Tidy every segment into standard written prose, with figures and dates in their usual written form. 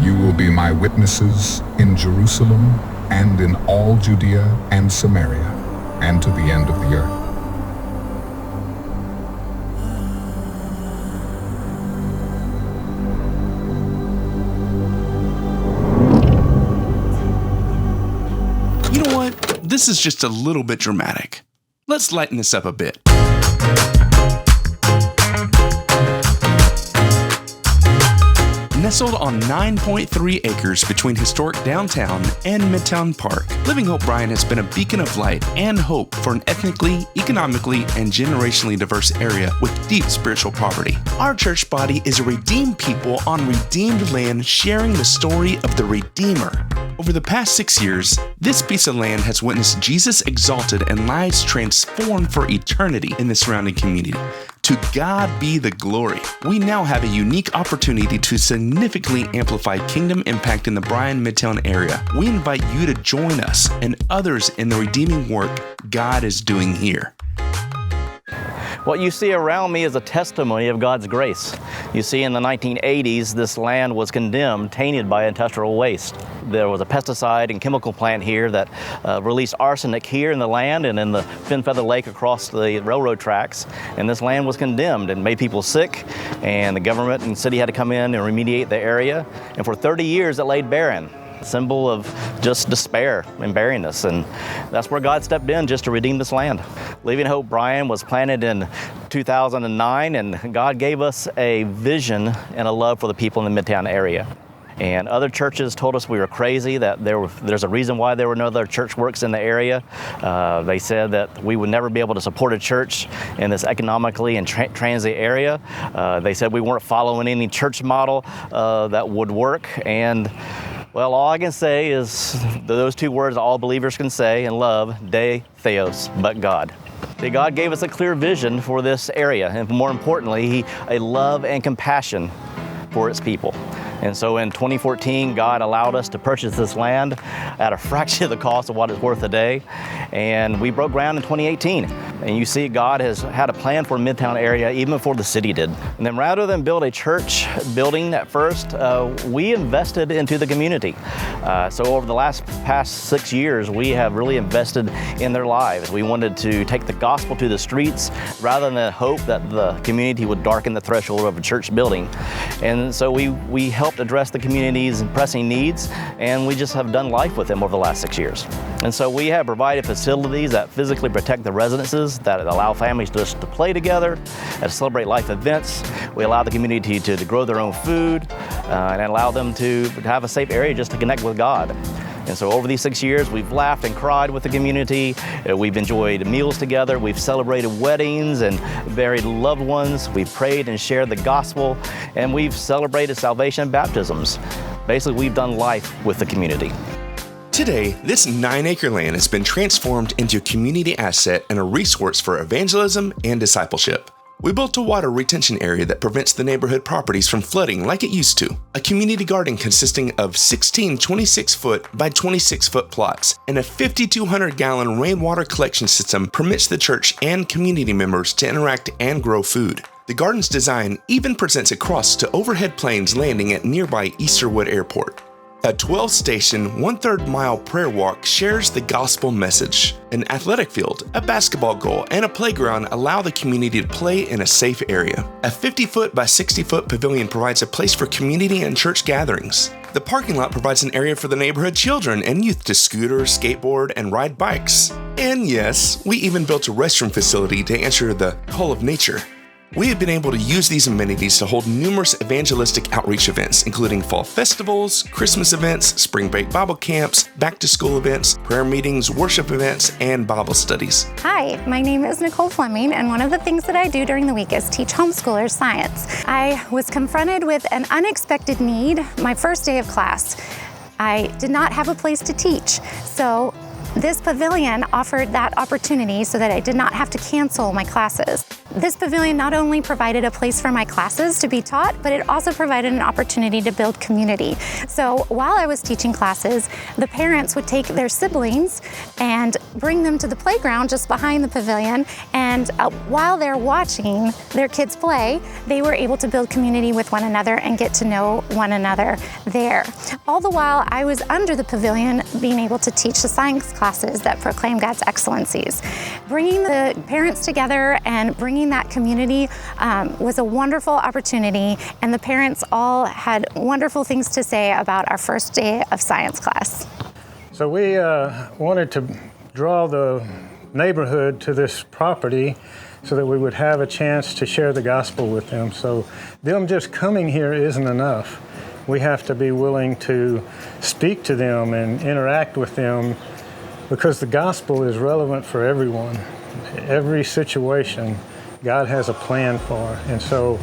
You will be my witnesses in Jerusalem and in all Judea and Samaria and to the end of the earth. You know what? This is just a little bit dramatic. Let's lighten this up a bit. Nestled on 9.3 acres between historic downtown and Midtown Park, Living Hope Bryan has been a beacon of light and hope for an ethnically, economically, and generationally diverse area with deep spiritual poverty. Our church body is a redeemed people on redeemed land sharing the story of the Redeemer. Over the past 6 years, this piece of land has witnessed Jesus exalted and lives transformed for eternity in the surrounding community. To God be the glory. We now have a unique opportunity to significantly amplify kingdom impact in the Bryan Midtown area. We invite you to join us and others in the redeeming work God is doing here. What you see around me is a testimony of God's grace. You see, in the 1980s, this land was condemned, tainted by industrial waste. There was a pesticide and chemical plant here that released arsenic here in the land and in the Finfeather Lake across the railroad tracks. And this land was condemned and made people sick, and the government and city had to come in and remediate the area. And for 30 years, it laid barren. Symbol of just despair and barrenness, and that's where God stepped in just to redeem this land. Living Hope Bryan was planted in 2009, and God gave us a vision and a love for the people in the Midtown area. And other churches told us we were crazy, that there's a reason why there were no other church works in the area. They said that we would never be able to support a church in this economically and transient area. They said we weren't following any church model that would work. And well, all I can say is those two words all believers can say in love, de theos, but God. God gave us a clear vision for this area, and more importantly, a love and compassion for its people. And so in 2014, God allowed us to purchase this land at a fraction of the cost of what it's worth today. And we broke ground in 2018. And you see, God has had a plan for the Midtown area even before the city did. And then rather than build a church building at first, we invested into the community. So over the past 6 years, we have really invested in their lives. We wanted to take the gospel to the streets rather than hope that the community would darken the threshold of a church building. And so we helped address the community's pressing needs, and we just have done life with them over the last 6 years. And so we have provided facilities that physically protect the residences, that allow families just to play together, to celebrate life events. We allow the community to grow their own food, and allow them to have a safe area just to connect with God. And so over these 6 years, we've laughed and cried with the community. We've enjoyed meals together. We've celebrated weddings and buried loved ones. We've prayed and shared the gospel, and we've celebrated salvation and baptisms. Basically, we've done life with the community. Today, this 9-acre land has been transformed into a community asset and a resource for evangelism and discipleship. We built a water retention area that prevents the neighborhood properties from flooding like it used to. A community garden consisting of 16 26-foot by 26-foot plots, and a 5,200-gallon rainwater collection system permits the church and community members to interact and grow food. The garden's design even presents across to overhead planes landing at nearby Easterwood Airport. A 12-station, 1/3 mile prayer walk shares the gospel message. An athletic field, a basketball goal, and a playground allow the community to play in a safe area. A 50-foot by 60-foot pavilion provides a place for community and church gatherings. The parking lot provides an area for the neighborhood children and youth to scooter, skateboard, and ride bikes. And yes, we even built a restroom facility to answer the call of nature. We have been able to use these amenities to hold numerous evangelistic outreach events, including fall festivals, Christmas events, spring break Bible camps, back-to-school events, prayer meetings, worship events, and Bible studies. Hi, my name is Nicole Fleming, and one of the things that I do during the week is teach homeschoolers science. I was confronted with an unexpected need my first day of class. I did not have a place to teach, so This pavilion offered that opportunity so that I did not have to cancel my classes. This pavilion not only provided a place for my classes to be taught, but it also provided an opportunity to build community. So while I was teaching classes, the parents would take their siblings and bring them to the playground just behind the pavilion, and while they're watching their kids play, they were able to build community with one another and get to know one another there. All the while I was under the pavilion being able to teach the science classes that proclaim God's excellencies. Bringing the parents together and bringing that community was a wonderful opportunity, and the parents all had wonderful things to say about our first day of science class. So we wanted to draw the neighborhood to this property so that we would have a chance to share the gospel with them. So them just coming here isn't enough. We have to be willing to speak to them and interact with them, because the gospel is relevant for everyone. Every situation, God has a plan for. And so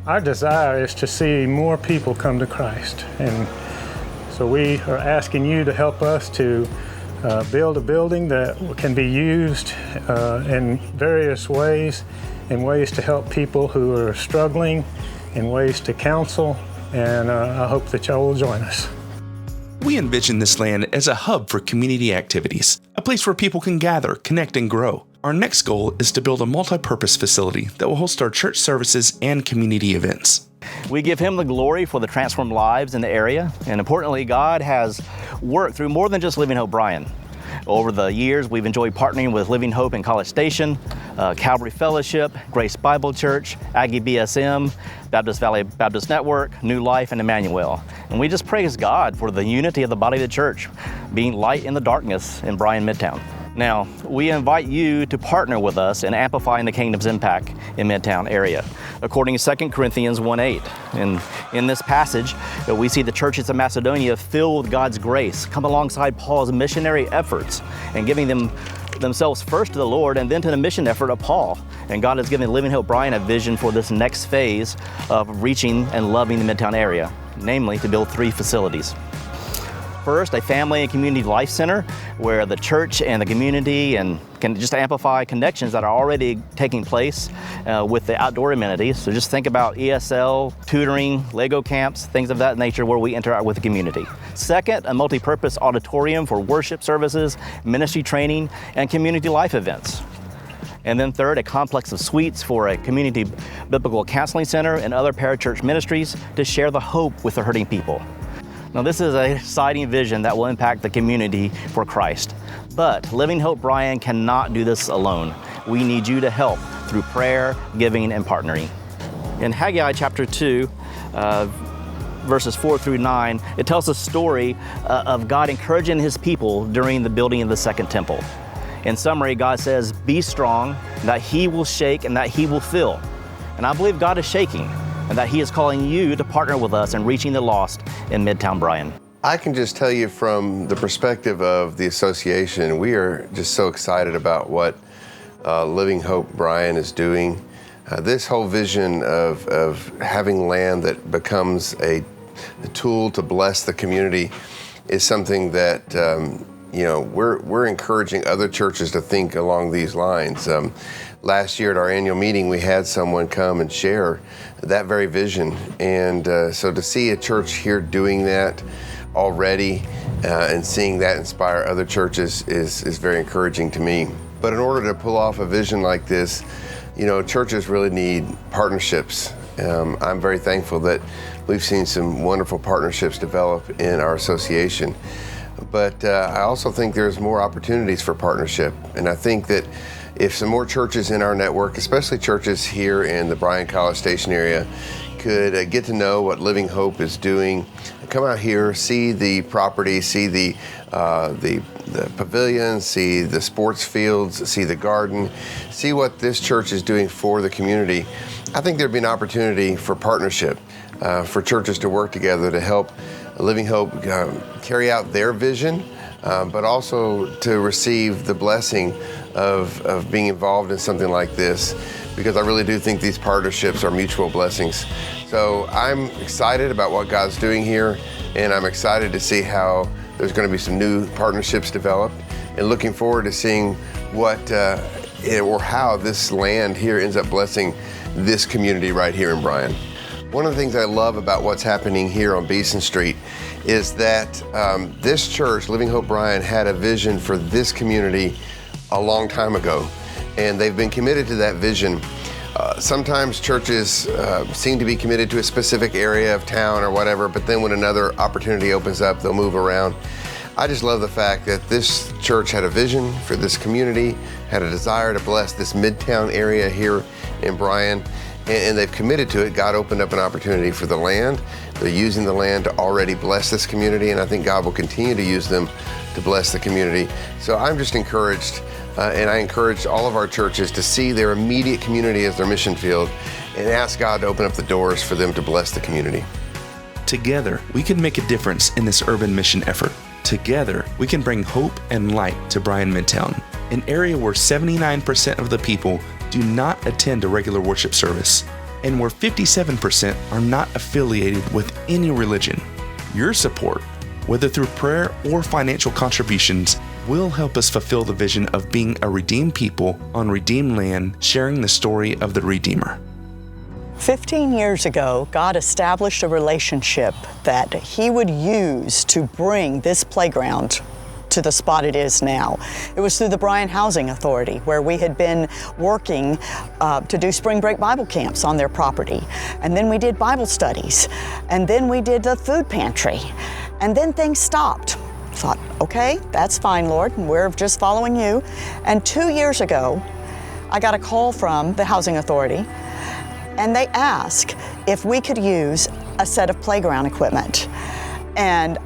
our desire is to see more people come to Christ. And so we are asking you to help us to build a building that can be used in various ways, in ways to help people who are struggling, in ways to counsel, and I hope that y'all will join us. We envision this land as a hub for community activities, a place where people can gather, connect, and grow. Our next goal is to build a multi-purpose facility that will host our church services and community events. We give Him the glory for the transformed lives in the area, and importantly, God has worked through more than just Living Hope Bryan. Over the years, we've enjoyed partnering with Living Hope in College Station, Calvary Fellowship, Grace Bible Church, Aggie BSM, Baptist Valley Baptist Network, New Life, and Emmanuel. And we just praise God for the unity of the body of the church, being light in the darkness in Bryan Midtown. Now, we invite you to partner with us in amplifying the kingdom's impact in Midtown area. According to 2 Corinthians 1:8, and in this passage, we see the churches of Macedonia filled with God's grace, come alongside Paul's missionary efforts and giving themselves first to the Lord and then to the mission effort of Paul. And God has given Living Hope Bryan a vision for this next phase of reaching and loving the Midtown area, namely to build 3 facilities. First, a family and community life center where the church and the community and can just amplify connections that are already taking place with the outdoor amenities. So just think about ESL, tutoring, Lego camps, things of that nature where we interact with the community. Second, a multi-purpose auditorium for worship services, ministry training, and community life events. And then third, a complex of suites for a community biblical counseling center and other parachurch ministries to share the hope with the hurting people. Now, this is an exciting vision that will impact the community for Christ. But Living Hope Bryan cannot do this alone. We need you to help through prayer, giving, and partnering. In Haggai chapter 2, verses 4 through 9, it tells a story of God encouraging His people during the building of the second temple. In summary, God says, be strong, that He will shake and that He will fill. And I believe God is shaking, and that He is calling you to partner with us in reaching the lost in Midtown Bryan. I can just tell you from the perspective of the association, we are just so excited about what Living Hope Bryan is doing. This whole vision of having land that becomes a tool to bless the community is something that we're encouraging other churches to think along these lines. Last year at our annual meeting, we had someone come and share that very vision. And so to see a church here doing that already and seeing that inspire other churches is very encouraging to me. But in order to pull off a vision like this, churches really need partnerships. I'm very thankful that we've seen some wonderful partnerships develop in our association. But I also think there's more opportunities for partnership. And I think that if some more churches in our network, especially churches here in the Bryan College Station area, could get to know what Living Hope is doing, come out here, see the property, see the pavilion, see the sports fields, see the garden, see what this church is doing for the community, I think there'd be an opportunity for partnership, for churches to work together to help Living Hope carry out their vision, but also to receive the blessing of being involved in something like this, because I really do think these partnerships are mutual blessings. So I'm excited about what God's doing here, and I'm excited to see how there's going to be some new partnerships developed. and looking forward to seeing what or how this land here ends up blessing this community right here in Bryan. One of the things I love about what's happening here on Beason Street is that this church, Living Hope Bryan, had a vision for this community a long time ago, and they've been committed to that vision. Sometimes churches seem to be committed to a specific area of town or whatever, but then when another opportunity opens up, they'll move around. I just love the fact that this church had a vision for this community, had a desire to bless this midtown area here in Bryan, and they've committed to it. God opened up an opportunity for the land. They're using the land to already bless this community, and I think God will continue to use them to bless the community. So I'm just encouraged, and I encourage all of our churches to see their immediate community as their mission field and ask God to open up the doors for them to bless the community. Together, we can make a difference in this urban mission effort. Together, we can bring hope and light to Bryan Midtown, an area where 79% of the people do not attend a regular worship service, and where 57% are not affiliated with any religion. Your support, whether through prayer or financial contributions, will help us fulfill the vision of being a redeemed people on redeemed land, sharing the story of the Redeemer. 15 years ago, God established a relationship that He would use to bring this playground to the spot it is now. It was through the Bryan Housing Authority, where we had been working to do spring break Bible camps on their property. And then we did Bible studies. And then we did the food pantry. And then things stopped. Thought, okay, that's fine, Lord, and we're just following you. And 2 years ago, I got a call from the Housing Authority, and they asked if we could use a set of playground equipment. And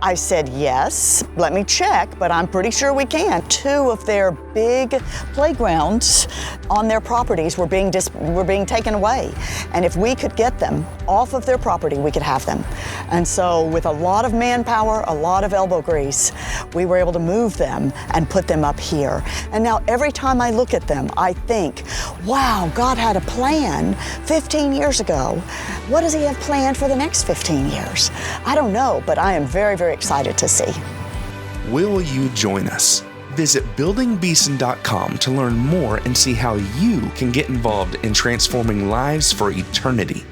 I said, yes, let me check, but I'm pretty sure we can. 2 of their big playgrounds on their properties were being taken away. And if we could get them off of their property, we could have them. And so with a lot of manpower, a lot of elbow grease, we were able to move them and put them up here. And now every time I look at them, I think, wow, God had a plan 15 years ago. What does He have planned for the next 15 years? I don't know, but I am very, very excited to see. Will you join us? Visit buildingbeason.com to learn more and see how you can get involved in transforming lives for eternity.